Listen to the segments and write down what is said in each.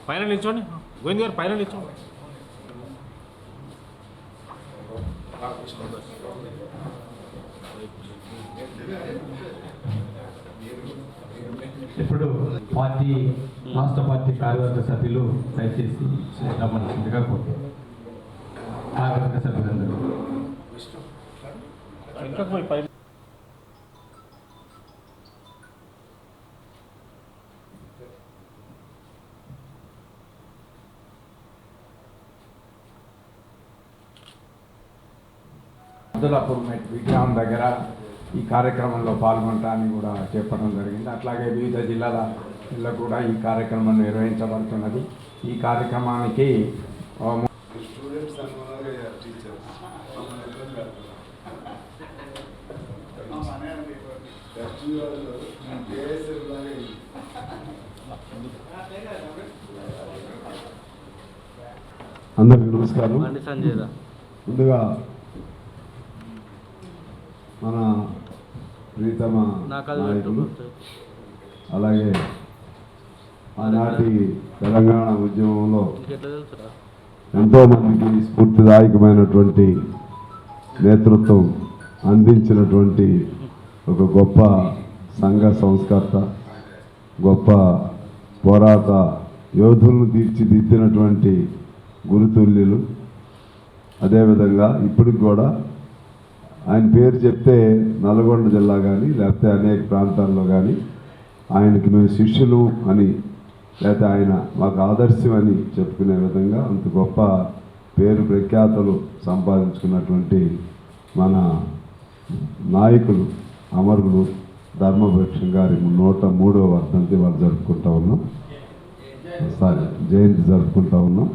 పైన నిల్చోండి గోవింద్ గారు, పైన నిల్చోండి. ఇప్పుడు పార్టీ రాష్ట్ర పార్టీ కార్యవర్గ సభ్యులు దయచేసి రమ్మనిగా కోరుతారు. కార్యవర్గ సభ్యులందరూ అబ్దుల్లాపూర్ విగ్రహం దగ్గర ఈ కార్యక్రమంలో పాల్గొనడానికి కూడా చెప్పడం జరిగింది. అట్లాగే వివిధ జిల్లాలలో కూడా ఈ కార్యక్రమం నిర్వహించబడుతున్నది. ఈ కార్యక్రమానికి అందరికీ నమస్కారం. ముందుగా మన ప్రీతమ నాయకులు అలాగే ఆనాటి తెలంగాణ ఉద్యమంలో ఎంతోమందికి స్ఫూర్తిదాయకమైనటువంటి నేతృత్వం అందించినటువంటి ఒక గొప్ప సంఘ సంస్కర్త, గొప్ప పోరాట యోధులను తీర్చిదిద్దినటువంటి గురుతుల్యులు. అదేవిధంగా ఇప్పటికి కూడా ఆయన పేరు చెప్తే నల్గొండ జిల్లా కానీ లేకపోతే అనేక ప్రాంతాల్లో కానీ ఆయనకి మేము శిష్యులు అని లేకపోతే ఆయన మాకు ఆదర్శం అని చెప్పుకునే విధంగా అంత గొప్ప పేరు ప్రఖ్యాతలు సంపాదించుకున్నటువంటి మన నాయకులు అమరులు ధర్మవృక్షం గారి 103వ వర్ధంతి వాళ్ళు జరుపుకుంటా ఉన్నాం. జయంతి జరుపుకుంటా ఉన్నాం.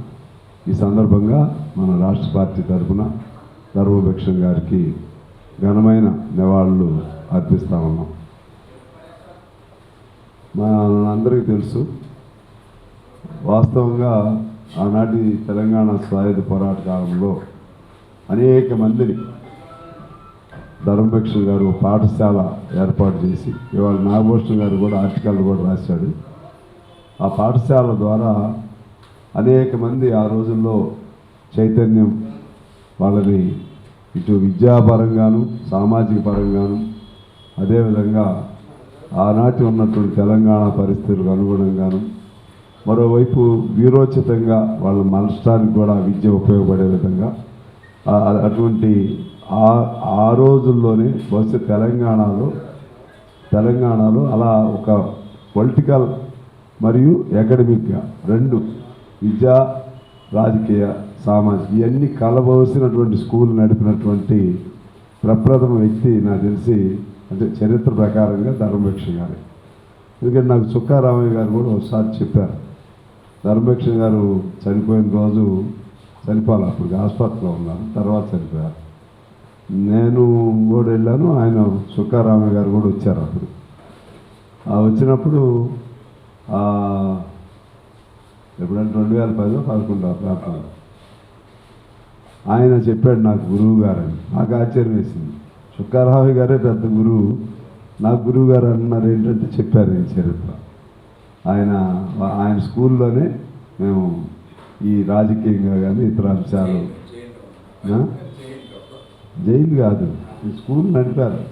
ఈ సందర్భంగా మన రాష్ట్ర పార్టీ తరఫున ధర్మవృక్షం గారికి ఘనమైన నివాళులు అర్పిస్తా ఉన్నాం. అందరికీ తెలుసు, వాస్తవంగా ఆనాటి తెలంగాణ సాయుధ పోరాట కాలంలో అనేక మందిని ధర్మవృక్షం గారు పాఠశాల ఏర్పాటు చేసి, ఇవాళ నాగభూషణం గారు కూడా ఆర్టికల్ కూడా రాశాడు. ఆ పాఠశాల ద్వారా అనేక మంది ఆ రోజుల్లో చైతన్యం వాళ్ళని ఇటు విద్యాపరంగాను సామాజిక పరంగాను అదేవిధంగా ఆనాటి ఉన్నటువంటి తెలంగాణ పరిస్థితులకు అనుగుణంగాను మరోవైపు వీరోచితంగా వాళ్ళ మలచడానికి కూడా విద్య ఉపయోగపడే విధంగా అటువంటి ఆ రోజుల్లోనే బహుశా తెలంగాణలో అలా ఒక పొలిటికల్ మరియు అకాడమిక్గా రెండు విద్యా రాజకీయ సామాజిక ఇవన్నీ కలబోసినటువంటి స్కూల్ నడిపినటువంటి ప్రప్రథమ వ్యక్తి నాకు తెలిసి అంటే చరిత్ర ప్రకారంగా ధర్మవృక్షం గారు. ఎందుకంటే నాకు చుక్కారామయ్య గారు కూడా ఒకసారి చెప్పారు, ధర్మవృక్షం గారు చనిపోయిన రోజు చనిపోవాలి, అప్పుడు హాస్పిటల్లో ఉన్నాను, తర్వాత చనిపోయారు. నేను కూడా వెళ్ళాను, ఆయన చుక్కారామయ్య గారు కూడా వచ్చారు. అప్పుడు వచ్చినప్పుడు ఎప్పుడంటే 2010-11 ప్రాంతంలో ఆయన చెప్పాడు నాకు గురువు గారని. నాకు ఆశ్చర్యం వేసింది. చుక్కారామయ్య గారే పెద్ద గురువు, నాకు గురువు గారు అన్నారు ఏంటంటే చెప్పారు నేను చరిత్ర. ఆయన స్కూల్లోనే మేము ఈ రాజకీయంగా కానీ ఇతర అంశాలు జైలు కాదు స్కూల్ నడిపారు,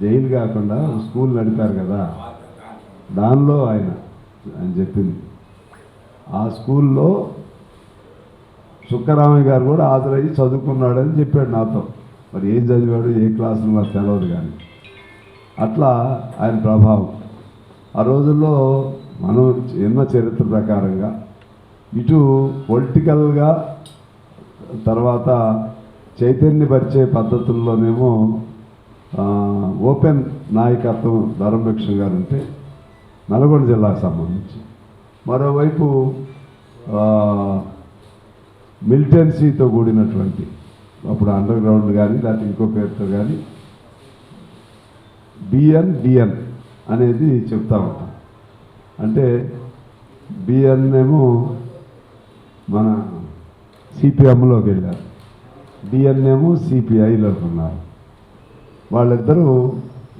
జైలు కాకుండా స్కూల్ నడిపారు కదా, దానిలో ఆయన చెప్పింది. ఆ స్కూల్లో చుక్కారామయ్య గారు కూడా హాజరయ్యి చదువుకున్నాడని చెప్పాడు నాతో. మరి ఏం చదివాడు ఏ క్లాసులు నాకు తెలియదు, కానీ అట్లా ఆయన ప్రభావం ఆ రోజుల్లో మనం ఎన్న చరిత్ర ప్రకారంగా ఇటు పొలిటికల్గా తర్వాత చైతన్యపరిచే పద్ధతుల్లోనేమో ఓపెన్ నాయకత్వం ధర్మవృక్షం గారు ఉంటే నల్గొండ జిల్లాకు సంబంధించి, మరోవైపు మిలిటెన్సీతో కూడినటువంటి అప్పుడు అండర్ గ్రౌండ్ కానీ లేకపోతే ఇంకో పేరుతో కానీ డిఎన్ అనేది చెప్తా ఉంటాం. అంటే బిఎన్ ఏమో మన సిపిఎంలోకి వెళ్ళారు, డిఎన్ ఏమో సిపిఐలోకి ఉన్నారు. వాళ్ళిద్దరూ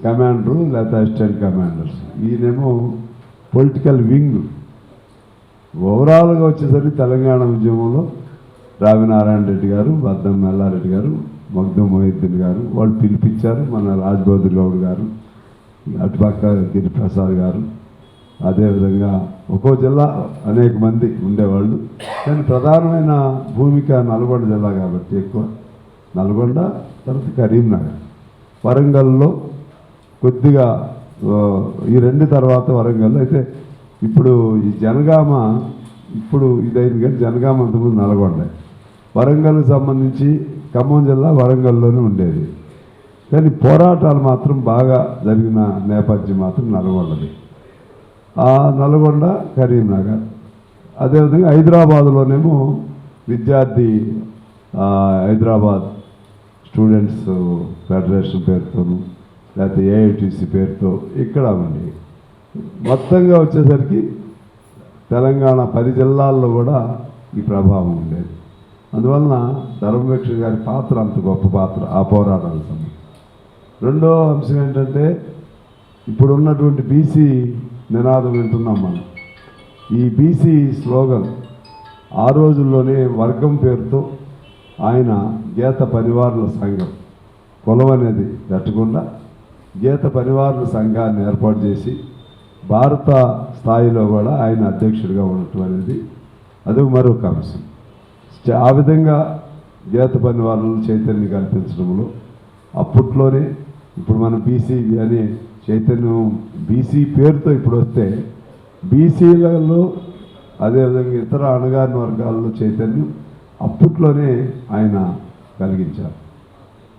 కమాండరు లేకపోతే అసిస్టెంట్ కమాండర్స్. ఈయనేమో పొలిటికల్ వింగ్. ఓవరాల్గా వచ్చేసరికి తెలంగాణ ఉద్యమంలో రావినారాయణ రెడ్డి గారు, బద్దం మెల్లారెడ్డి గారు, మగ్దుం మొహిద్దీన్ గారు వాళ్ళు పిలిపించారు. మన రాజ్బహదూర్ గౌడ్ గారు, అటుపక్క గిరిప్రసాద్ గారు, అదేవిధంగా ఒక్కో జిల్లా అనేక మంది ఉండేవాళ్ళు. కానీ ప్రధానమైన భూమిక నల్గొండ జిల్లా కాబట్టి ఎక్కువ నల్గొండ, తర్వాత కరీంనగర్, వరంగల్లో కొద్దిగా ఈ రెండు తర్వాత వరంగల్. అయితే ఇప్పుడు ఈ జనగామ ఇప్పుడు ఇదైంది కానీ జనగామ అంతకుముందు నల్గొండ. వరంగల్కి సంబంధించి ఖమ్మం జిల్లా వరంగల్లోనే ఉండేది. కానీ పోరాటాలు మాత్రం బాగా జరిగిన నేపథ్యం మాత్రం నల్గొండది. ఆ నల్గొండ, కరీంనగర్, అదేవిధంగా హైదరాబాదులోనేమో విద్యార్థి హైదరాబాద్ స్టూడెంట్స్ ఫెడరేషన్ పేరుతోనూ లేకపోతే ఏఐటీసీ పేరుతో ఇక్కడ ఉండేవి. మొత్తంగా వచ్చేసరికి తెలంగాణ 10 జిల్లాల్లో కూడా ఈ ప్రభావం ఉండేది. అందువలన ధర్మభిక్ష గారి పాత్ర అంత గొప్ప పాత్ర ఆ పోరాటాల సమయం. రెండో అంశం ఏంటంటే ఇప్పుడు ఉన్నటువంటి బీసీ నినాదం వింటున్నాం మనం. ఈ బీసీ స్లోగన్ ఆ రోజుల్లోనే వర్గం పేరుతో ఆయన గీత పరివారుల సంఘం, కులం అనేది పెట్టకుండా గీత పరివారుల సంఘాన్ని ఏర్పాటు చేసి భారత స్థాయిలో కూడా ఆయన అధ్యక్షుడిగా ఉండటం అనేది అది మరొక అంశం. ఆ విధంగా గీత పరివారులను చైతన్యం కల్పించడంలో అప్పట్లోనే ఇప్పుడు మనం బీసీ అనే చైతన్యం బీసీ పేరుతో ఇప్పుడు వస్తే బీసీలలో అదేవిధంగా ఇతర అణగారిన వర్గాల్లో చైతన్యం అప్పట్లోనే ఆయన కలిగించారు.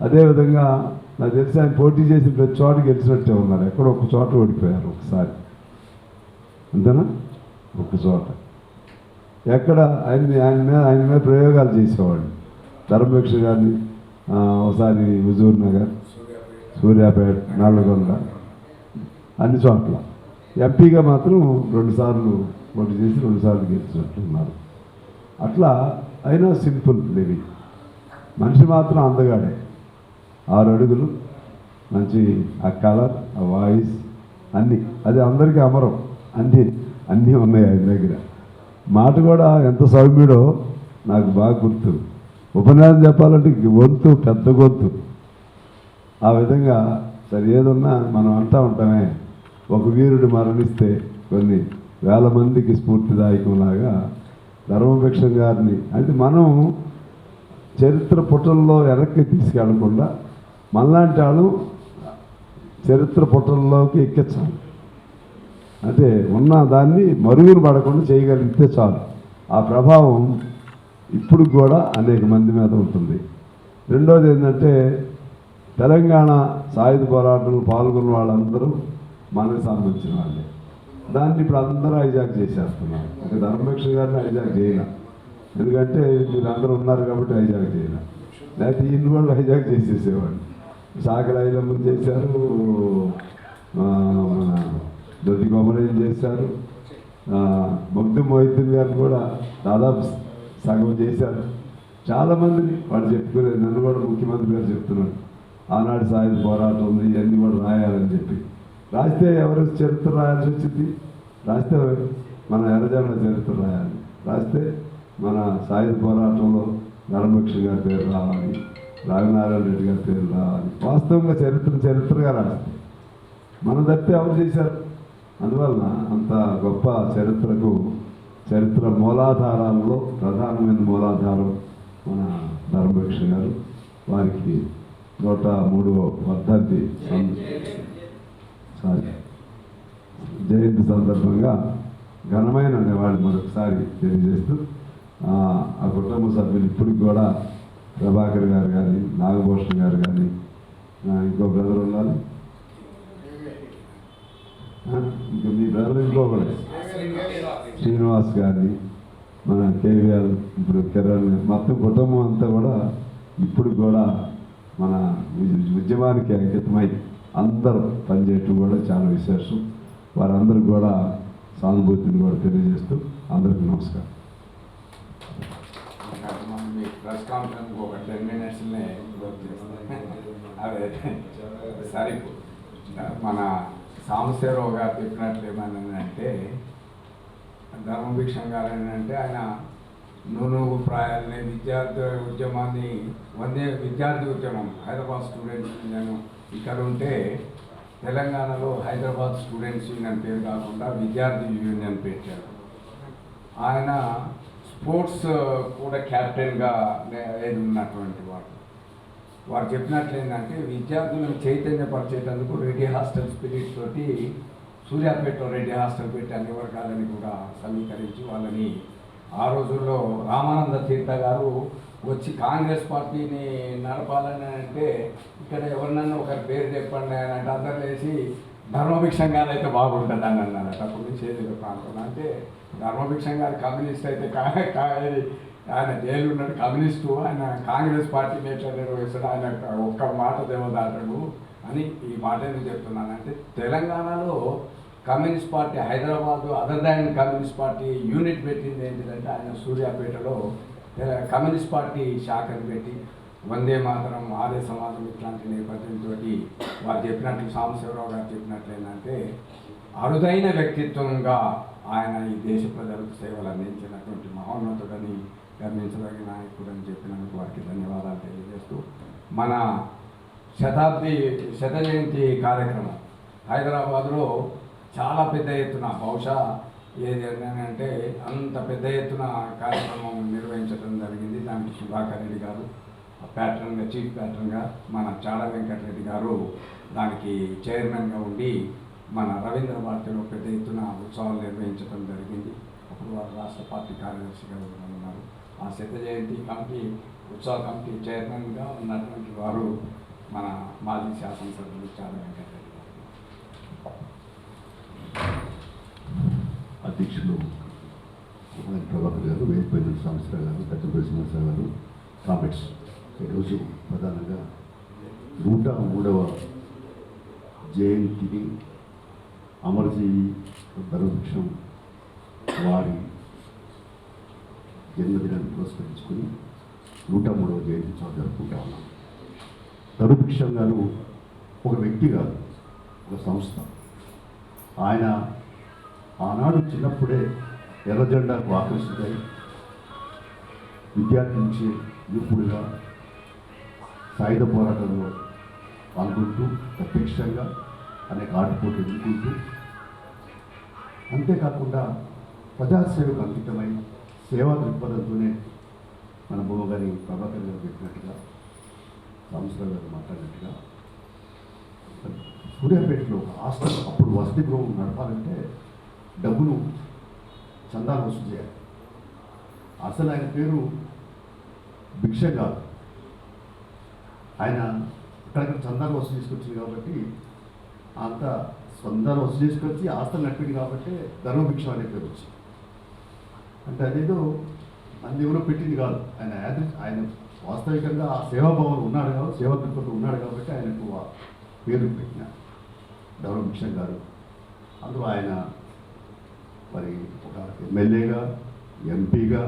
అదేవిధంగా నాకు తెలిసి ఆయన పోటీ చేసి ప్రతి చోట గెలిచినట్టే ఉన్నారు. ఎక్కడో ఒక చోట ఓడిపోయారు ఒకసారి, అంతేనా? ఒక చోట ఎక్కడ ఆయన మీద ప్రయోగాలు చేసేవాళ్ళు. ధర్మభిక్ష గారిని ఒకసారి హుజూర్ నగర్, సూర్యాపేట, నల్లగొండ, అన్ని చోట్ల ఎంపీగా మాత్రం 2 సార్లు పోటీ చేసి 2 సార్లు గెలిచినట్లున్నారు. అట్లా అయినా సింపుల్ లివింగ్. మనిషి మాత్రం అందగాడే, 6 అడుగులు, మంచి ఆ కలర్, ఆ వాయిస్ అన్నీ, అది అందరికీ అమరం. అన్నీ ఉన్నాయి ఆయన దగ్గర. మాట కూడా ఎంత సౌమ్యుడో నాకు బాగా గుర్తు. ఉపన్యాసం చెప్పాలంటే గొంతు పెద్ద గొంతు. ఆ విధంగా సరే ఏదున్నా మనం అంటూ ఉంటామే, ఒక వీరుడు మరణిస్తే కొన్ని వేల మందికి స్ఫూర్తిదాయకంలాగా ధర్మభిక్ష గారిని అంటే మనం చరిత్ర పుటల్లో వెనక్కి తీసుకెళ్లకుండా మనలాంటి వాళ్ళు చరిత్ర పుటల్లోకి ఎక్కించాలి. అంటే ఉన్న దాన్ని మరుగున పడకుండా చేయగలిగితే చాలు. ఆ ప్రభావం ఇప్పుడు కూడా అనేక మంది మీద ఉంటుంది. రెండోది ఏంటంటే తెలంగాణ సాయుధ పోరాటంలో పాల్గొన్న వాళ్ళందరూ మనకు సంబంధించిన వాళ్ళే. దాన్ని ఇప్పుడు అందరూ హైజాక్ చేసేస్తున్నారు. ఒక ధర్మభిక్ష గారిని హైజాక్ చేయలే, ఎందుకంటే మీరు అందరూ ఉన్నారు కాబట్టి హైజాక్ చేయలే. లేకపోతే ఈయన వాళ్ళు హైజాక్ చేసేసేవాళ్ళు. సాగర ఐలమ్మని చేశారు, మన దొడ్డి కొమరేం చేశారు, మగ్దుం మొహిద్దీన్ గారిని కూడా దాదాపు సగం చేశారు. చాలామందిని వాళ్ళు చెప్పుకునేది. నన్ను కూడా ముఖ్యమంత్రి గారు చెప్తున్నాడు, ఆనాడు సాయుధ పోరాటం ఉంది, ఇవన్నీ కూడా రాయాలని చెప్పి. రాస్తే ఎవరు చరిత్ర రాయాల్సి వచ్చింది? రాస్తే మన ఎర్రజెండా చరిత్ర రాయాలి. రాస్తే మన సాయుధ పోరాటంలో ధర్మభిక్ష గారి పేరు రావాలి, రావినారాయణ రెడ్డి గారి పేరు రావాలి. వాస్తవంగా చరిత్రగా రాస్తే మన తప్పితే ఎవరు చేశారు? అందువలన అంత గొప్ప చరిత్ర మూలాధారాల్లో ప్రధానమైన మూలాధారం మన ధర్మభిక్ష గారు. వారికి 103వ వర్ధంతి జయంతి సందర్భంగా ఘనమైన నివాళి మరొకసారి తెలియజేస్తూ ఆ కుటుంబ సభ్యులు ఇప్పటికి కూడా ప్రభాకర్ గారు కానీ, నాగభూషణ్ గారు కానీ, ఇంకో బ్రదర్ ఉండాలి, ఇంకా మీ బ్రదర్ ఇంకొకడే శ్రీనివాస్ గారిని, మన కేవీఆర్, ఇప్పుడు కిరణ్, మొత్తం కుటుంబం అంతా కూడా ఇప్పుడు కూడా మన ఉద్యమానికి అంకితమై అందరూ పనిచేయటం కూడా చాలా విశేషం. వారందరికీ కూడా సానుభూతిని కూడా తెలియజేస్తూ అందరికీ నమస్కారం. ప్రెస్ కాన్ఫరెన్స్ ఒక 10 minutesనే అదే సరే మన సాంబశివరావు గారు చెప్పినట్లు ఏమన్నానంటే ధర్మభిక్షం గారు అంటే ఆయన నూనూగు ప్రాయాలని విద్యార్థి ఉద్యమాన్ని విద్యార్థి ఉద్యమం హైదరాబాద్ స్టూడెంట్స్ యూనియన్ ఇక్కడ ఉంటే తెలంగాణలో హైదరాబాద్ స్టూడెంట్స్ యూనియన్ పేరు కాకుండా విద్యార్థి యూనియన్ పెట్టారు. ఆయన స్పోర్ట్స్ కూడా క్యాప్టెన్గా ఉన్నటువంటి వారు చెప్పినట్లు ఏంటంటే విద్యార్థులను చైతన్యపరిచేటందుకు రెడ్డి హాస్టల్ స్పిరిట్ తోటి సూర్యాపేటలో రెడ్డి హాస్టల్ పెట్టి అన్ని వర్గాలని కూడా సమీకరించి వాళ్ళని ఆ రోజుల్లో రామానంద తీర్థ గారు వచ్చి కాంగ్రెస్ పార్టీని నడపాలని అంటే ఇక్కడ ఎవరినన్నా ఒకరి పేరు చెప్పండి అని అంటే అందరు వేసి ధర్మభిక్షం గారు అయితే బాగుంటుంది అని అన్నారట. అప్పుడు చేతిలో ప్రాంతం అంటే ధర్మభిక్షం గారు కమ్యూనిస్ట్ అయితే ఆయన జైలు ఉన్నాడు కమ్యూనిస్టు, ఆయన కాంగ్రెస్ పార్టీని ఎట్లా నిర్వహిస్తాడు, ఆయన ఒక్క మాట దేవదాటడు అని ఈ మాట ఎందుకు చెప్తున్నానంటే తెలంగాణలో communist party Hyderabad other than communist party unit పెట్టింది ఏంటంటే ఆయన సూర్యాపేటలో కమ్యూనిస్ట్ పార్టీ శాఖను పెట్టి వందే మాతరం ఆర్య సమాజం ఇట్లాంటి నేపథ్యంతో వారు చెప్పినట్లు సాంబశివరావు గారు చెప్పినట్లు ఏంటంటే అరుదైన వ్యక్తిత్వంగా ఆయన ఈ దేశ ప్రజలకు సేవలు అందించినటువంటి మహోన్నతుడని గర్వించదగిన నాయకుడు అని చెప్పినందుకు వారికి ధన్యవాదాలు తెలియజేస్తూ మన శత జయంతి కార్యక్రమం హైదరాబాద్లో చాలా పెద్ద ఎత్తున బహుశా ఏది అంటే అంత పెద్ద ఎత్తున కార్యక్రమం నిర్వహించడం జరిగింది. దానికి సుధాకర్ రెడ్డి గారు ప్యాటర్న్గా చీఫ్ ప్యాటర్న్గా, మన చాడ వెంకటరెడ్డి గారు దానికి చైర్మన్గా ఉండి మన రవీంద్ర భారతిలో పెద్ద ఎత్తున ఉత్సవాలు నిర్వహించడం జరిగింది. అప్పుడు వారు రాష్ట్ర పార్టీ కార్యదర్శిగా ఉన్నారు. ఆ శత జయంతి కమిటీ ఉత్సవ కమిటీ చైర్మన్గా ఉన్నటువంటి వారు మన మాజీ శాసనసభ్యులు చాడ వెంకటరెడ్డి గారు. అధ్యక్షులు ప్రభాకర్ గారు, వేదికపై సంస్థ గారు, కచ్చపల్లి శ్రీనివాసరావు గారు, కామెంట్స్. ఈరోజు ప్రధానంగా 103వ జయంతిని అమరజీవి ధర్మభిక్షం వారి జన్మదినాన్ని పురస్కరించుకొని 103వ జయంతి జరుపుకుంటా ఉన్నాం. ధర్మభిక్షం గారు ఒక వ్యక్తి కాదు, ఒక సంస్థ. ఆయన ఆనాడు చిన్నప్పుడే ఎర్రజెండాకు ఆకర్షితాయి విద్యార్థి నుంచి యువకుడిగా సాయుధ పోరాటంలో పాల్గొంటూ ప్రత్యక్షంగా అనేక ఆటపోటీ ఎదుర్కొంటూ అంతేకాకుండా ప్రజాసేవకు అంకితమై సేవా దృక్పథంతోనే మన బొమ్మగారి ప్రభాకర్ గారు చెప్పినట్టుగా సంవత్సరాల గారు మాట్లాడినట్టుగా సూర్యాపేటలో ఒక హాస్టల్ అప్పుడు వసతి గృహం నడపాలంటే డబ్బులు చందాలు వసూలు చేయాలి. అసలు ఆయన పేరు భిక్ష కాదు, ఆయన ఇక్కడక్కడ చందాలు వసూలు చేసుకొచ్చింది కాబట్టి అంత చందాలు వసూలు చేసుకొచ్చి ఆస్తులు నడిపింది కాబట్టి ధర్మభిక్షం అనే పేరు వచ్చింది. అంటే అదేదో మన ఎవరో పెట్టింది కాదు, ఆయన వాస్తవికంగా ఆ సేవాభావం ఉన్నాడు కాబట్టి సేవా దృక్పథం ఉన్నాడు కాబట్టి ఆయనకు ఆ పేరు పెట్టిన ధర్మభిక్షం గారు. అందులో ఆయన మరి ఒక ఎమ్మెల్యేగా ఎంపీగా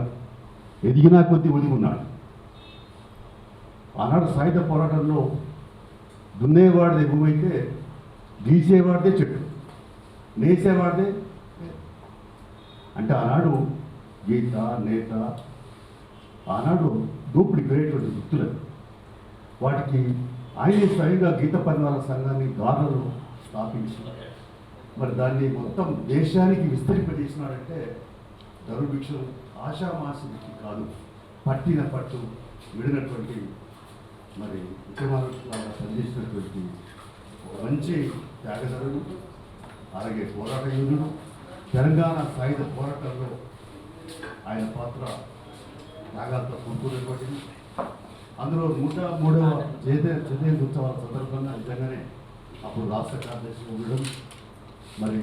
ఎదిగినా కొద్దీ ఒదిగి ఉన్నాడు. ఆనాడు సాయుధ పోరాటంలో దున్నేవాడిదే భూమి అయితే గీసేవాడిదే చెట్టు, నేసేవాడిదే. అంటే ఆనాడు గీత నేత ఆనాడు దోపిడి గురేటువంటి వృత్తులు. వాటికి ఆయనే స్వయంగా గీత పరివార సంఘాన్ని గార్లలో స్థాపించి మరి దాన్ని మొత్తం దేశానికి విస్తరింపజేసినాడంటే ధర్మభిక్షం ఆషామాసికి కాదు, పట్టిన పట్టు విడినటువంటి మరి ఉద్యమాల పనిచేసినటువంటి ఒక మంచి త్యాగధరుడు, అలాగే పోరాట యోధుడు. తెలంగాణ సాయుధ పోరాటంలో ఆయన పాత్ర త్యాగాలతో కూడుకున్నటువంటిది. అందులో 103వ జయంతి ఉత్సవాల సందర్భంగా నిజంగానే అప్పుడు రాష్ట్ర కార్యదర్శి ఉండడం, మరి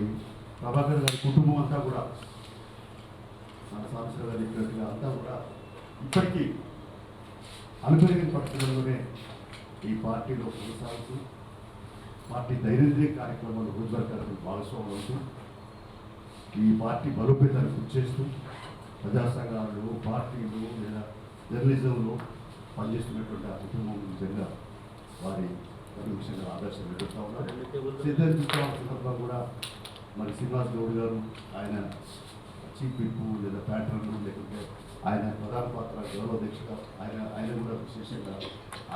ప్రభాకర్ గారి కుటుంబం అంతా కూడా మన సాంబశివరావు గారు చెప్పినట్టుగా అంతా కూడా ఇప్పటికీ అనుకూలించిన పట్టుదలలోనే ఈ పార్టీలో కొనసాగుతూ పార్టీ దైనందిన కార్యక్రమాలు రోజువారీ భాగస్వాములు అవుతూ ఈ పార్టీ బలోపేతాన్ని కృషి చేస్తూ ప్రజా సంఘాలు, పార్టీలు లేదా జర్నలిజంలో పనిచేస్తున్నటువంటి ఆ కుటుంబం నిజంగా వారి విషయంగా ఆదర్శం పెడుతూ ఉన్నారు. సిద్ధాంతం సందర్భంగా కూడా మరి శ్రీనివాస్ గౌడ్ గారు ఆయన చీఫ్ విప్ లేదా ప్యాటర్న్ లేకుంటే ఆయన ప్రధాన పాత్ర గౌరవ అధ్యక్షుగా ఆయన కూడా విశేషంగా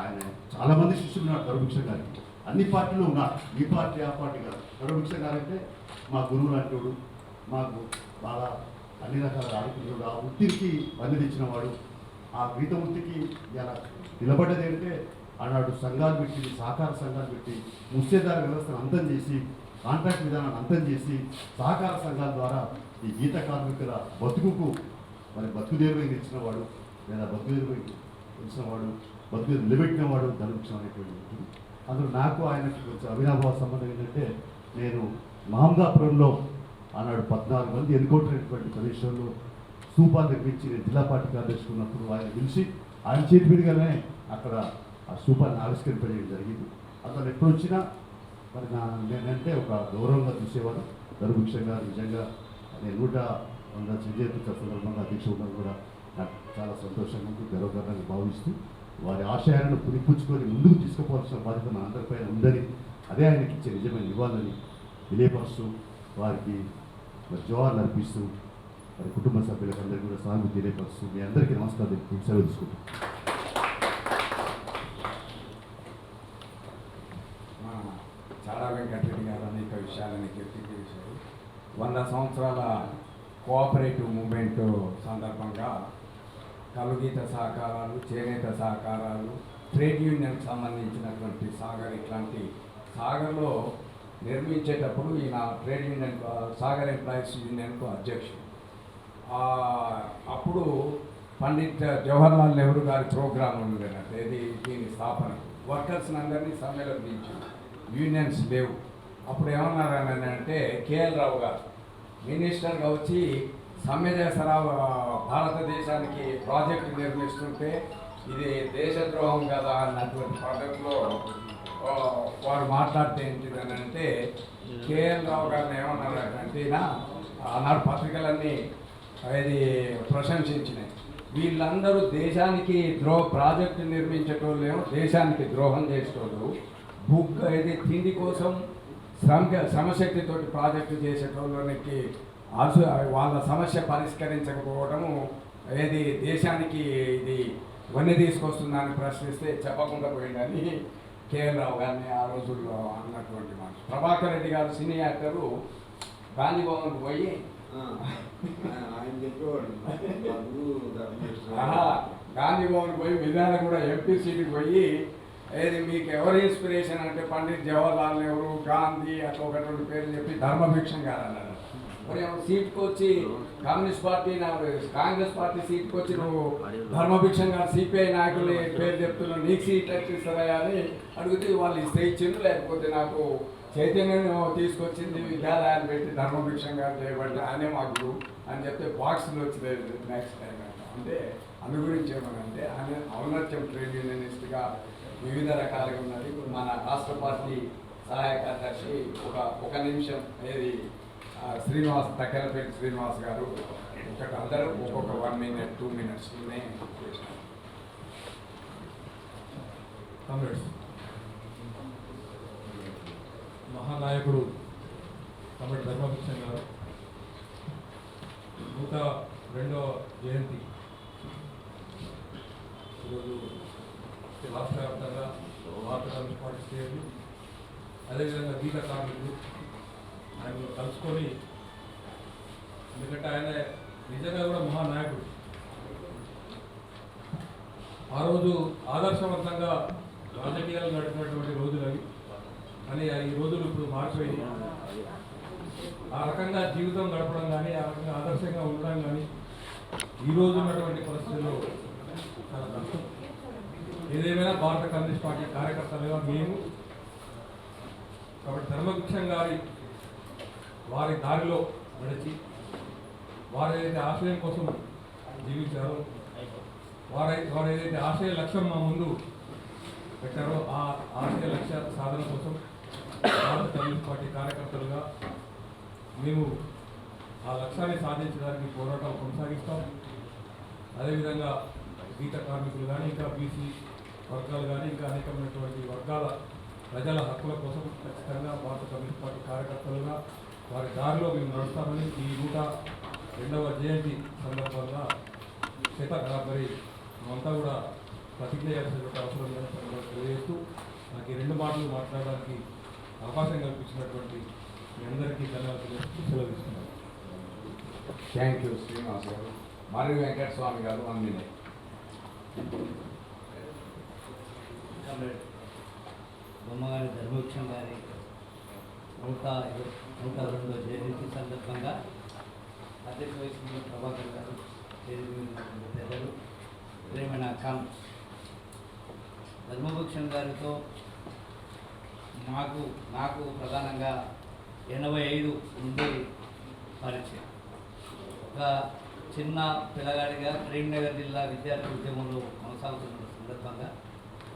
ఆయన చాలామంది శిష్యులు ఉన్నారు కరుభిక్ష గారికి. అన్ని పార్టీలు ఉన్నారు, ఈ పార్టీ ఆ పార్టీ కాదు. కరుభిక్ష గారంటే మా గురువు లాంటివాడు, మాకు బాగా అన్ని రకాల ఆలోచనలు, ఆ వృత్తికి అందించిన వాడు. ఆ గీత వృత్తికి ఇలా నిలబడ్డది అంటే ఆనాడు సంఘాలు పెట్టి, సహకార సంఘాలు పెట్టి, ముఖ్యదార వ్యవస్థను అంతం చేసి, కాంట్రాక్ట్ విధానాన్ని అంతం చేసి, సహకార సంఘాల ద్వారా ఈ గీత కార్మికుల బతుకుకు మరి బతుకుదేరువై నిలిచిన వాడు, లేదా బతుకుదేరువై నిలిచిన వాడు, బతుకు నిలబెట్టిన వాడు ధనుక్షం అనేటువంటి వ్యక్తి. అందులో నాకు ఆయనకి కొంచెం అవినాభావ సంబంధం ఏంటంటే, నేను మహమ్మదాపురంలో ఆనాడు 14 మంది ఎన్నుకోవటటువంటి ప్రదేశంలో స్తూపాలు నిర్మించి నేను జిల్లా పార్టీ కార్యదర్శి ఉన్నప్పుడు ఆయన పిలిచి ఆయన చేతి మీదుగానే అక్కడ ఆ స్తూపాన్ని ఆవిష్కరింపజేయడం జరిగింది. అతను ఎప్పుడు వచ్చినా మరి నేనంటే ఒక గౌరవంగా చూసేవాడు. ధనుభిక్షంగా నిజంగా నేను 100 సంజయ్ సందర్భంగా అధ్యక్ష ఉండడం కూడా నాకు చాలా సంతోషంగా ఉంది, గర్వకారణంగా భావిస్తూ వారి ఆశయాలను పునిపుచ్చుకొని ముందుకు తీసుకుపోవాల్సిన బాధ్యత మన అందరిపైన ఉందని, అదే ఆయనకి ఇచ్చే నిజమైన నివాళులని తెలియపరుస్తూ వారికి మరి జోహార్లు అర్పిస్తూ మరి కుటుంబ సభ్యులకు అందరికీ కూడా సానుభూతి తెలియపరుస్తూ మీ అందరికీ నమస్కారం తెలుపుతూ సెలవు తీసుకుంటాం. చాడా వెంకటరెడ్డి గారు అనేక విషయాలని చేశారు. 100 సంవత్సరాల కోఆపరేటివ్ మూమెంట్ సందర్భంగా కలుగీత సహకారాలు, చేనేత సహకారాలు, ట్రేడ్ యూనియన్కి సంబంధించినటువంటి సాగర్, ఇట్లాంటి సాగర్లో నిర్మించేటప్పుడు ఈయన ట్రేడ్ యూనియన్ సాగర్ ఎంప్లాయీస్ యూనియన్కు అధ్యక్షుడు. అప్పుడు పండిత్ జవహర్లాల్ నెహ్రూ గారి ప్రోగ్రాం ఉండేనట్టు ఏది దీని స్థాపన, వర్కర్స్ని అందరినీ సమ్మెలో దించి యూనియన్స్ లేవు. అప్పుడు ఏమన్నారని అంటే కేఎల్ రావు గారు మినిస్టర్గా వచ్చి సమ్మె చేస్తారా, భారతదేశానికి ప్రాజెక్టు నిర్మిస్తుంటే ఇది దేశద్రోహం కదా అన్నటువంటి పద్ధతిలో వారు మాట్లాడితే ఏంటిదని అంటే కేఎల్ రావు గారిని ఏమన్నారంటే ఆనాడు పత్రికలన్నీ అది ప్రశంసించినాయి. వీళ్ళందరూ దేశానికి ప్రాజెక్టు నిర్మించేటోళ్ళేమో దేశానికి ద్రోహం చేసేటోళ్ళు, ఇది తిండి కోసం శ్రమశక్తితోటి ప్రాజెక్టు చేసేటోళ్ళకి వాళ్ళ సమస్య పరిష్కరించకపోవడము ఏది దేశానికి ఇది వన్నె తీసుకొస్తుందని ప్రశ్నిస్తే చెప్పకుండా పోయిందని కేఎల్ రావు గారిని ఆ రోజుల్లో అన్నటువంటి మాట. ప్రభాకర్ రెడ్డి గారు సినీ యాక్టరు గాంధీ భవన్కి పోయి గాంధీ భవన్కి పోయి విధానం కూడా ఎంపీ సీట్కి పోయి ఏది మీకు ఎవరు ఇన్స్పిరేషన్ అంటే పండిత్ జవహర్లాల్ నెహ్రూ, గాంధీ అట్లా ఒకటి 2 పేర్లు చెప్పి ధర్మభిక్షం గారు అన్నారు. మరి సీట్కి వచ్చి కమ్యూనిస్ట్ పార్టీ కాంగ్రెస్ పార్టీ సీట్కి వచ్చి నువ్వు ధర్మభిక్షం గారు సిపిఐ నాయకులు పేరు చెప్తున్నావు, నీకు సీట్ ఎట్టిస్తారా అని అడిగితే వాళ్ళు ఇస్తే ఇచ్చిండ్రు, లేకపోతే నాకు చైతన్యం తీసుకొచ్చింది విద్యాలయాలు పెట్టి ధర్మభిక్షం గారు చేయబట్టి ఆయనే మాకు అని చెప్తే బాక్సులు వచ్చింది నెక్స్ట్ టైం అంటే అందు గురించి ఏమనంటే ఆయన ఔన్నత్యం ట్రేడ్ యూనియనిస్ట్గా వివిధ రకాలుగా ఉన్నది. మన రాష్ట్ర పార్టీ సహాయ కార్యదర్శి ఒక నిమిషం ఏది శ్రీనివాస్ తక్కెలపల్లి శ్రీనివాస్ గారు అందరూ ఒక్కొక్క 1 minute 2 minutes మహానాయకుడు కమటి ధర్మభిక్షం గారు 102వ జయంతి ఈరోజు రాష్ట్ర వ్యాప్తంగా భారత కమ్యూనిస్ట్ పార్టీ శ్రేణులు, అదేవిధంగా గీత కార్మికులు ఆయన కలుసుకొని, ఎందుకంటే ఆయన నిజంగా కూడా మహానాయకుడు. ఆ రోజు ఆదర్శవంతంగా రాజకీయాలు నడిపినటువంటి రోజులు అవి, కానీ ఈ రోజులు ఇప్పుడు మారిపోయి ఆ రకంగా జీవితం గడపడం కానీ, ఆ రకంగా ఆదర్శంగా ఉండడం కానీ ఈ రోజు ఉన్నటువంటి పరిస్థితుల్లో చాలా కష్టం. ఏదేమైనా భారత కమ్యూనిస్ట్ పార్టీ కార్యకర్తలుగా మేము కాబట్టి ధర్మభిక్షం గారి వారి దారిలో వారు ఏదైతే ఆశయం కోసం జీవించారో, వారు ఏదైతే ఆశయ లక్ష్యం మా ముందు పెట్టారో ఆ ఆశయ లక్ష్య సాధన కోసం భారత కమ్యూనిస్ట్ పార్టీ కార్యకర్తలుగా మేము ఆ లక్ష్యాన్ని సాధించడానికి పోరాటం కొనసాగిస్తాం. అదేవిధంగా గీత కార్మికులు కానీ, ఇంకా బీసీ వర్గాలు కానీ, ఇంకా అనేకమైనటువంటి వర్గాల ప్రజల హక్కుల కోసం ఖచ్చితంగా భారత కమ్యూనిస్ట్ పార్టీ కార్యకర్తలుగా వారి దారిలో మేము నడుస్తామని ఈ 102వ జయంతి సందర్భంగా మరి మేమంతా కూడా ప్రతిజ్ఞ చేయాల్సినటువంటి అవసరం ఉందని తెలియజేస్తూ నాకు ఈ 2 మాటలు మాట్లాడడానికి అవకాశం కల్పించినటువంటి మీ అందరికీ ధన్యవాదాలు సెలవు తీసుకున్నాను. థ్యాంక్ యూ శ్రీనివాస్ గారు. మరి వెంకటస్వామి గారు 1 minute. బొమ్మగారి ధర్మవృక్షం గారి 102వ జయంతి సందర్భంగా అధ్యక్ష వహిస్తున్న ప్రభాకర్ గారు, పెద్దలు, ప్రేమైన ధర్మవృక్షం గారితో నాకు ప్రధానంగా 85 నుండి పరిచయం. ఒక చిన్న పిల్లగాడిగా కరీంనగర్ జిల్లా విద్యార్థి ఉద్యమంలో కొనసాగుతున్న సందర్భంగా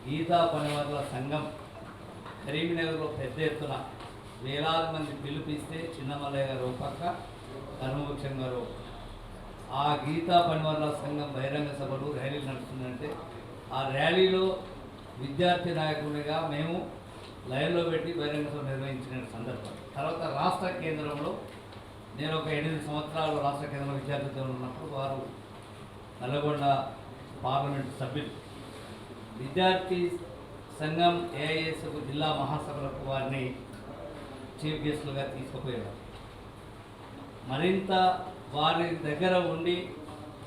గీతా పనివారుల సంఘం కరీంనగర్లో పెద్ద ఎత్తున వేలాది మంది పిలుపిస్తే చిన్నమల్లయ్య గారు ఒక పక్క, ధర్మవృక్షం గారు. ఆ గీతా పనివారుల సంఘం బహిరంగ సభలు ర్యాలీలు నడుస్తుందంటే ఆ ర్యాలీలో విద్యార్థి నాయకునిగా మేము లైన్లో పెట్టి బహిరంగ సభ నిర్వహించిన సందర్భం. తర్వాత రాష్ట్ర కేంద్రంలో నేను ఒక 8 సంవత్సరాలు రాష్ట్ర కేంద్రంలో విద్యార్థితో ఉన్నప్పుడు వారు నల్గొండ పార్లమెంటు సభ్యులు విద్యార్థి సంఘం ఏఐఎస్కు జిల్లా మహాసభలకు వారిని చీఫ్ గెస్టులుగా తీసుకుపోయారు. మరింత వారి దగ్గర ఉండి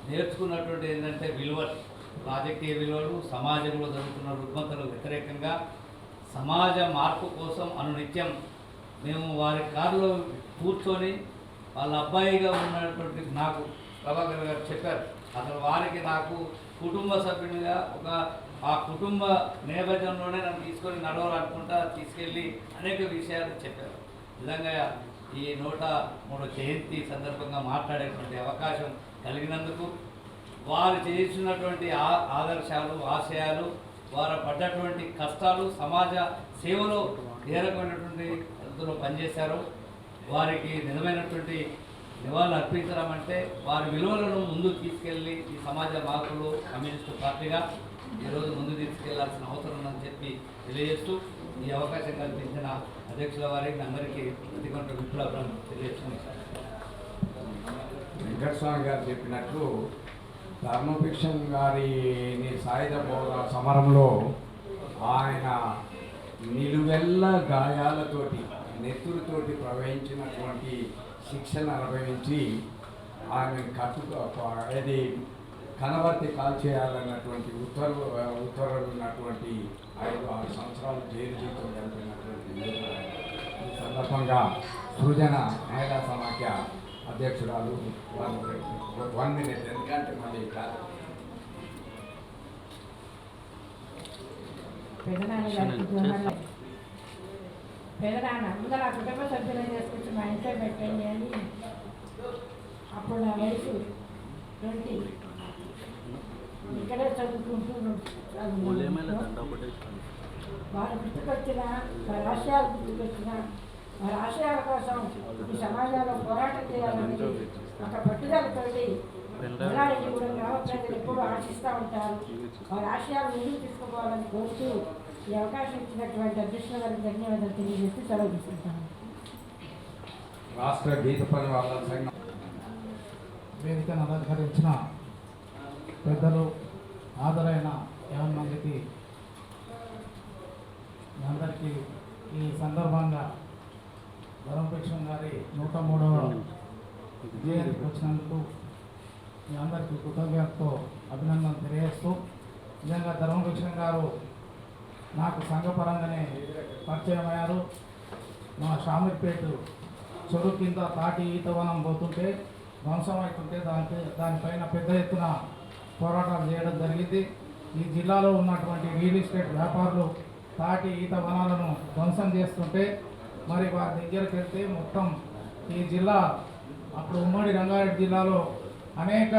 నేర్చుకున్నటువంటి ఏంటంటే విలువలు, రాజకీయ విలువలు, సమాజంలో జరుగుతున్న రుగ్మతలకు వ్యతిరేకంగా సమాజ మార్పు కోసం అనునిత్యం మేము వారి కారులో కూర్చొని వాళ్ళ అబ్బాయిగా ఉన్నటువంటి నాకు ప్రభాకర్ గారు చెప్పారు. అసలు వారికి నాకు కుటుంబ సభ్యునిగా ఆ కుటుంబ నేపథ్యంలోనే నన్ను తీసుకొని నడవాలనుకుంటా తీసుకెళ్ళి అనేక విషయాలు చెప్పారు. నిజంగా ఈ 103వ జయంతి సందర్భంగా మాట్లాడేటువంటి అవకాశం కలిగినందుకు, వారు చేసినటువంటి ఆదర్శాలు, ఆశయాలు, వారు పడ్డటువంటి కష్టాలు, సమాజ సేవలో ఏ రకమైనటువంటి పద్ధతిలో పనిచేశారో వారికి నిజమైనటువంటి నివాళులు అర్పించడం అంటే వారి విలువలను ముందుకు తీసుకెళ్ళి ఈ సమాజ మార్పులో కమ్యూనిస్టు పార్టీగా ఈరోజు ముందు తీసుకెళ్లాల్సిన అవసరం ఉందని చెప్పి తెలియజేస్తూ ఈ అవకాశం కల్పించిన అధ్యక్షుల వారికి అందరికీ ప్రతికొంట విప్లవం తెలియజేస్తున్నాను. వెంకటస్వామి గారు చెప్పినట్లు ధర్మభిక్షం గారిని సాయుధ సమరంలో ఆయన నిలువెల్ల గాయాలతోటి, నెత్తురుతోటి ప్రవహించినటువంటి శిక్షను అనుభవించి ఆయన అది కనబర్తి కాల్చేయాలన్నటువంటి ఉత్తర్వులు ఉన్నటువంటి 5-6 సంవత్సరాలు జైలు జీవితం గడిపినటువంటి ఈ సందర్భంగా సృజన మహిళా సమాఖ్య అధ్యక్షురాలు 1 minute, ఎందుకంటే మళ్ళీ కాదు. పెదనాన్న ముందర ఆ కుటుంబ సభ్యులను చేసుకొచ్చి మా ఇంట్లో పెట్టండి అని. అప్పుడు నా వయసు 20. ఇక్కడే చదువుకుంటూ వారు గుర్తుకొచ్చిన, వారి ఆశయాలు గుర్తుకొచ్చిన, వారి ఆశయాల కోసం ఈ సమాజంలో పోరాటం చేయాలని ఒక పట్టుదలతోటి ఎల్లారెడ్డి కూడా గ్రామ ప్రజలు ఎప్పుడూ ఆశిస్తూ ఉంటారు. వారి ఆశయాలు ముందుకు తీసుకుపోవాలని కోరుతూ ఈ అవకాశం ఇచ్చినటువంటి అధ్యక్షుల గారికి ధన్యవాదాలు తెలియజేసి సెలవు తీసుకుంటాను. రాష్ట్ర గీత పని వాళ్ళ సంఘం వేదికను అలంకరించిన పెద్దలు, హాజరైన 50 మందికి మీ అందరికీ ఈ సందర్భంగా ధర్మభిక్షం గారి 103వ జయంతికి వచ్చినందుకు మీ అందరికీ కృతజ్ఞతతో అభినందనలు తెలియజేస్తూ, నిజంగా ధర్మభిక్షం గారు నాకు సంఘపరంగానే పరిచయం అయ్యారు. మా షామీర్పేట చెరువు కింద తాటి ఈతవనం పోతుంటే ధ్వంసం అవుతుంటే దానిపైన పెద్ద ఎత్తున పోరాటాలు చేయడం జరిగింది. ఈ జిల్లాలో ఉన్నటువంటి రియల్ ఎస్టేట్ వ్యాపారులు తాటి ఈత వనాలను ధ్వంసం చేస్తుంటే మరి వారి దగ్గరికి వెళ్తే మొత్తం ఈ జిల్లా, అప్పుడు ఉమ్మడి రంగారెడ్డి జిల్లాలో అనేక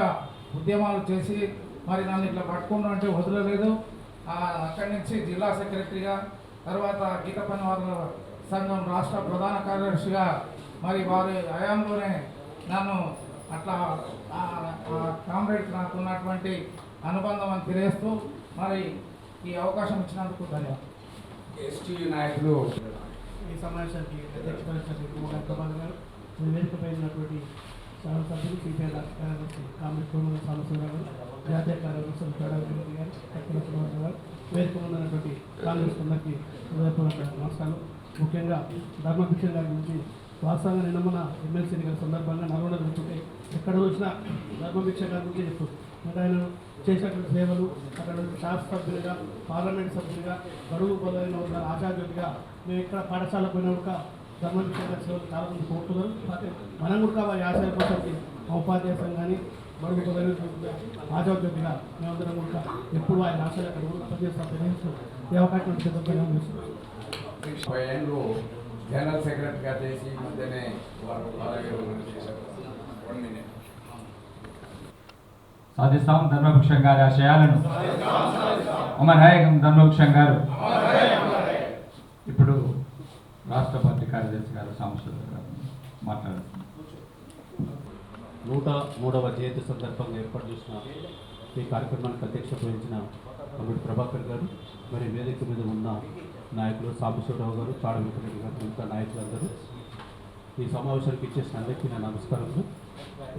ఉద్యమాలు చేసి మరి నన్ను ఇట్లా పట్టుకున్నామంటే వదలలేదు. అక్కడి నుంచి జిల్లా సెక్రటరీగా, తర్వాత గీత పనివారుల సంఘం రాష్ట్ర ప్రధాన కార్యదర్శిగా మరి వారి హయాంలోనే నన్ను అట్లా కామ్రేడ్ నాకు ఉన్నటువంటి అనుబంధం అని తెలియజేస్తూ మరి ఈ అవకాశం ఇచ్చినందుకు ధన్యవాదాలు. ఎస్టీ నాయకులు ఈ సమావేశానికి అధ్యక్షత వహించిన కుమార్ ప్రభాకర్ గారు, వేదికపై ఉన్నటువంటి శాసనసభ్యులు సిపిఐ రాష్ట్ర కార్యదర్శి కాంగ్రెస్ కుటుంబ సాంబశివరావు గారు, జాతీయ కార్యదర్శి తోడవరెడ్డి గారు, కక్కల శ్రీనివాసరావు గారు, వేదిక ఉన్నటువంటి కాంగ్రెస్ అందరికీ హృదయపూర్వక నమస్కారం. ముఖ్యంగా ధర్మభిక్ష గారి గురించి వాస్తవంగా నిన్న మన ఎమ్మెల్సీ ఎన్నికల సందర్భంగా నల్గొండ చూస్తుంటే ఎక్కడ చూసినా ధర్మభిక్ష గారి గురించి చెప్తూ అంటే ఆయన చేసినటువంటి సేవలు, అక్కడ శాసనసభ్యులుగా, పార్లమెంట్ సభ్యులుగా, గడువు బలైన ఆచార్యుడిగా మేము ఇక్కడ పాఠశాల పోయిన కూడా ధర్మభిక్ష గారి సేవలు చాలా మంది కోరుతున్నారు. మనం కూడా వారి ఆశయ కోసం మా ఉపాధ్యాయ సంఘాన్ని బడుగు బలైన ఆచార్యుడిగా మేమందరం కూడా ఎప్పుడు ఆయన ఆశలు అక్కడ కూడా పనిచేస్తాం. ఈ అవకాశం చేస్తున్నాం. 5 ఏళ్ళు జనరల్ సెక్రటరీగా చేసి మధ్యనే వారు చేశారు. 1 minute. సాధిస్తాం ధర్మభిక్షం గారి ఆశయాలను. అమర్ హై ధర్మభిక్షం గారు. ఇప్పుడు రాష్ట్ర పార్టీ కార్యదర్శి గారు సాంబశివరావు గారు మాట్లాడుతున్నారు. 103వ జయంతి సందర్భంగా ఏర్పాటు చేసిన ఈ కార్యక్రమానికి అధ్యక్షత వహించిన కమిటీ ప్రభాకర్ గారు, మరి వేదిక మీద ఉన్న నాయకులు సాంబశివరావు గారు, చాడ వెంకటరెడ్డి గారు, మిగతా నాయకులందరూ ఈ సమావేశానికి ఇచ్చేసిన అందరికీ నా నమస్కారములు.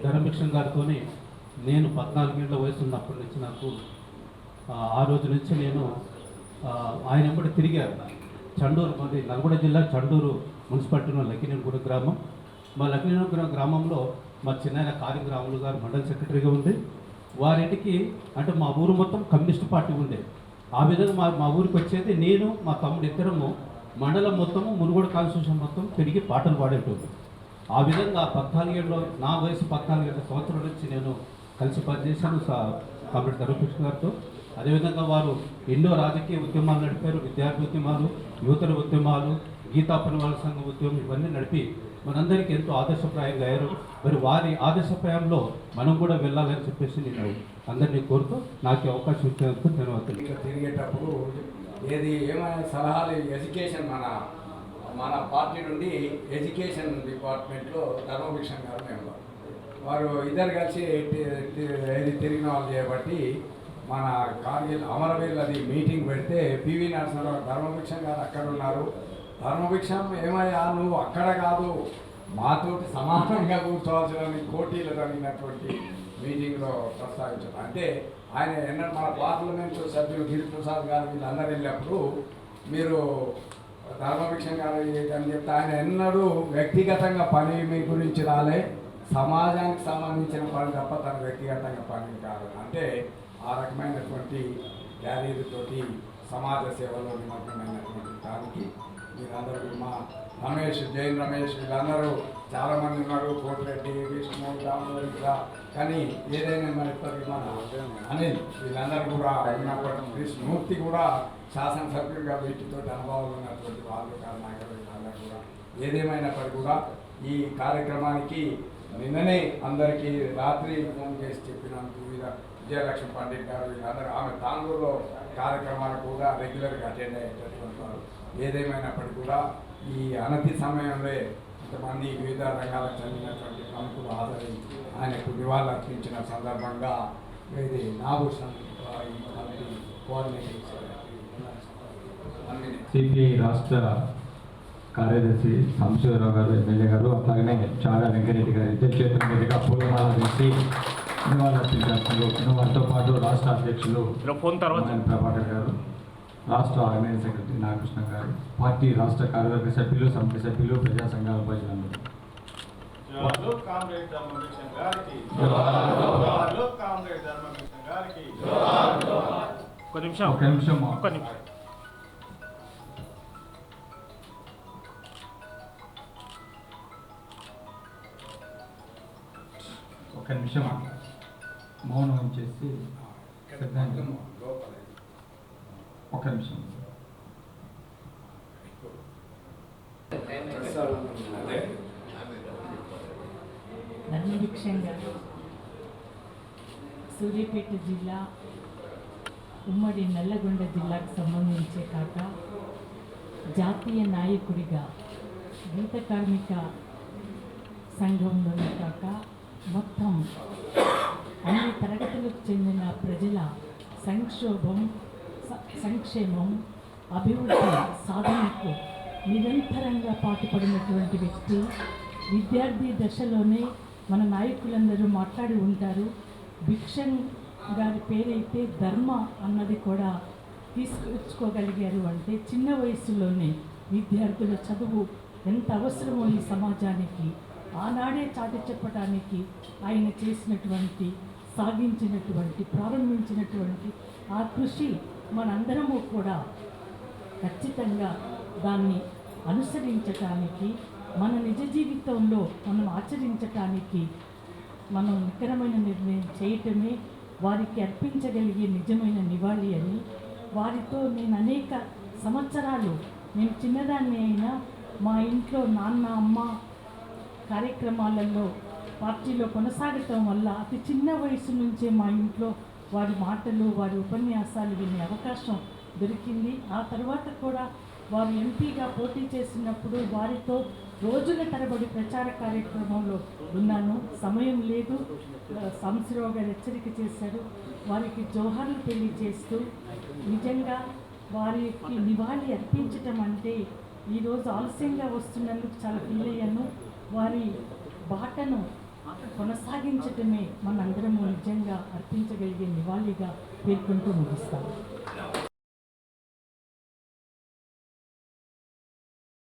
ధర్మభిక్షం గారితోనే నేను 14 ఏళ్ల వయసు ఉన్నప్పటి నుంచి నాకు ఆ రోజు నుంచి నేను ఆయన వెంబడి తిరిగాను. చండూరు, మరి నల్గొండ జిల్లా చండూరు మున్సిపాలిటీలో లక్కినేనిగూడ గ్రామం. మా లక్కినేనిగూడ గ్రామంలో మా చిన్న కార్యగ్రాములు గారు మండల సెక్రటరీగా ఉంది. వారింటికి అంటే మా ఊరు మొత్తం కమ్యూనిస్ట్ పార్టీ ఉండే. ఆ విధంగా మా ఊరికి వచ్చేది నేను, మా తమ్ముడు ఇద్దరము మండలం మొత్తము మునుగోడు కాన్స్టిట్యూషన్ మొత్తం తిరిగి పాటలు పాడేటోళ్ళు. ఆ విధంగా 14 ఏళ్ళు, నా వయసు 14 ఏళ్ళ సంవత్సరాల నుంచి నేను కలిసి పనిచేశాను కామ్రేడ్ ధర్మభిక్ష గారితో. అదేవిధంగా వారు ఎన్నో రాజకీయ ఉద్యమాలు నడిపారు. విద్యార్థి ఉద్యమాలు, యువతల ఉద్యమాలు, గీతా పనివాళ్ళ సంఘం ఉద్యమం ఇవన్నీ నడిపి మనందరికీ ఎంతో ఆదర్శప్రాయంగా అయ్యారు. మరి వారి ఆదర్శప్రాయంలో మనం కూడా వెళ్ళాలని చెప్పేసి నేను అందరినీ కోరుతూ నాకు అవకాశం ఇచ్చినందుకు ధన్యవాదాలు. ఇక్కడ తిరిగేటప్పుడు ఏమైనా సలహాలు ఎడ్యుకేషన్ మన పార్టీ నుండి ఎడ్యుకేషన్ డిపార్ట్మెంట్లో ధర్మభిక్షం గారు మెంబర్. వారు ఇద్దరు కలిసి తిరిగిన వాళ్ళు చేయబట్టి మన కార్గిల్ అమరవీరులది మీటింగ్ పెడితే పివి నరసింహరావు ధర్మభిక్షం గారు అక్కడ ఉన్నారు. ధర్మభిక్షం ఏమయ్యా నువ్వు అక్కడ కాదు మాతోటి సమానంగా కూర్చోవాల్సిన కోటీలు జరిగినటువంటి మీటింగ్లో ప్రస్తావించారు. అంటే ఆయన మన పార్లమెంటు సభ్యులు గిరిప్రసాద్ గారు వీళ్ళందరూ వెళ్ళినప్పుడు మీరు ధర్మభిక్షం గారు అని చెప్తే ఆయన ఎన్నడూ వ్యక్తిగతంగా పని మీ గురించి రాలే, సమాజానికి సంబంధించిన పని తప్ప తన వ్యక్తిగతంగా పని కాదు. అంటే ఆ రకమైనటువంటి క్యారీర్తోటి సమాజ సేవలో నిమగ్నమైనటువంటి దానికి మీరందరూ మా రమేష్, జైన్ రమేష్ వీళ్ళందరూ చాలామంది ఉన్నారు, కోటిరెడ్డి, విష్ణు, రామోజీ, కానీ ఏదైనా మరి ఇప్పటికీ మన అనిల్ వీళ్ళందరూ కూడా ఉన్నప్పటి కృష్ణమూర్తి కూడా శాసనసభ్యుడిగా వీటితో అనుభవాలు ఉన్నటువంటి వాళ్ళు నాయకులు వీళ్ళందరూ కూడా ఏదేమైనప్పటికీ కూడా ఈ కార్యక్రమానికి నిన్ననే అందరికీ రాత్రి ఫోన్ చేసి చెప్పినందుకు విజయలక్ష్మి పండిట్ గారు వీళ్ళందరూ ఆమె తాండూరులో కార్యక్రమాలకు కూడా రెగ్యులర్గా అటెండ్ అయ్యేటటువంటి వారు. ఏదేమైనప్పటికీ కూడా ఈ అనతి సమయంలో కొంతమంది వివిధ రంగాలకు చెందినటువంటి ప్రముఖులు హాజరై ఆయనకు నివాళులు అర్పించిన సందర్భంగా ఇది నాభూషణ్ ఈ కమిటీ కోఆర్డినేటర్ సిపిఐ రాష్ట్ర కార్యదర్శి సాంబశివరావు గారు, ఎమ్మెల్యే గారు, అట్లాగనే చాడ వెంకటరెడ్డి గారు ఇద్దరు చేతుల మీదుగా పూలమాల వేసి నివాళులు అర్పించారు. వారితో పాటు రాష్ట్ర అధ్యక్షులు ప్రభాకర్ గారు, రాష్ట్ర ఆర్గనైజింగ్ సెక్రటరీ నాగకృష్ణ గారు, పార్టీ రాష్ట్ర కార్యవర్గ సభ్యులు, సమితి సభ్యులు, ప్రజా సంఘాల ప్రజలందరూ. ఒక నిమిషం. ఒక నిమిషం మౌనం చేసి ఒక నిమిషం. ధర్మభిక్షం గారు సూర్యాపేట జిల్లా ఉమ్మడి నల్లగొండ జిల్లాకు సంబంధించే కాక జాతీయ నాయకుడిగా గీత కార్మిక సంఘంలోనే కాక మొత్తం అన్ని తరగతులకు చెందిన ప్రజల సంక్షేమం అభివృద్ధి సాధనకు నిరంతరంగా పాటుపడినటువంటి వ్యక్తి. విద్యార్థి దశలోనే మన నాయకులందరూ మాట్లాడి ఉంటారు. భిక్షన్ గారి పేరైతే ధర్మ అన్నది కూడా తీసుకొచ్చుకోగలిగారు. అంటే చిన్న వయసులోనే విద్యార్థుల చదువు ఎంత అవసరమో ఈ సమాజానికి ఆనాడే చాటి చెప్పడానికి ఆయన చేసినటువంటి, సాగించినటువంటి, ప్రారంభించినటువంటి ఆ కృషి మనందరము కూడా ఖచ్చితంగా దాన్ని అనుసరించటానికి, మన నిజ జీవితంలో మనం ఆచరించటానికి మనం నికరమైన నిర్ణయం చేయటమే వారికి అర్పించగలిగే నిజమైన నివాళి అని, వారితో నేను అనేక సంవత్సరాలు, నేను చిన్నదాన్ని అయినా మా ఇంట్లో నాన్న అమ్మ కార్యక్రమాలలో పార్టీలో కొనసాగటం వల్ల అతి చిన్న వయసు నుంచే మా ఇంట్లో వారి మాటలు, వారి ఉపన్యాసాలు వినే అవకాశం దొరికింది. ఆ తర్వాత కూడా వారు ఎంపీగా పోటీ చేసినప్పుడు వారితో రోజుల తరబడి ప్రచార కార్యక్రమంలో ఉన్నాను. సమయం లేదు, సాంబశివరావు గారు హెచ్చరిక చేశారు. వారికి జోహార్లు తెలియజేస్తూ నిజంగా వారికి నివాళి అర్పించటం అంటే ఈరోజు ఆలస్యంగా వస్తున్నందుకు చాలా ఫీల్ అయ్యాను. వారి బాటను కొనసాగించటమే మనందరము నిజంగా అర్పించగలిగే నివాళిగా పేర్కొంటూ ముగిస్తాము.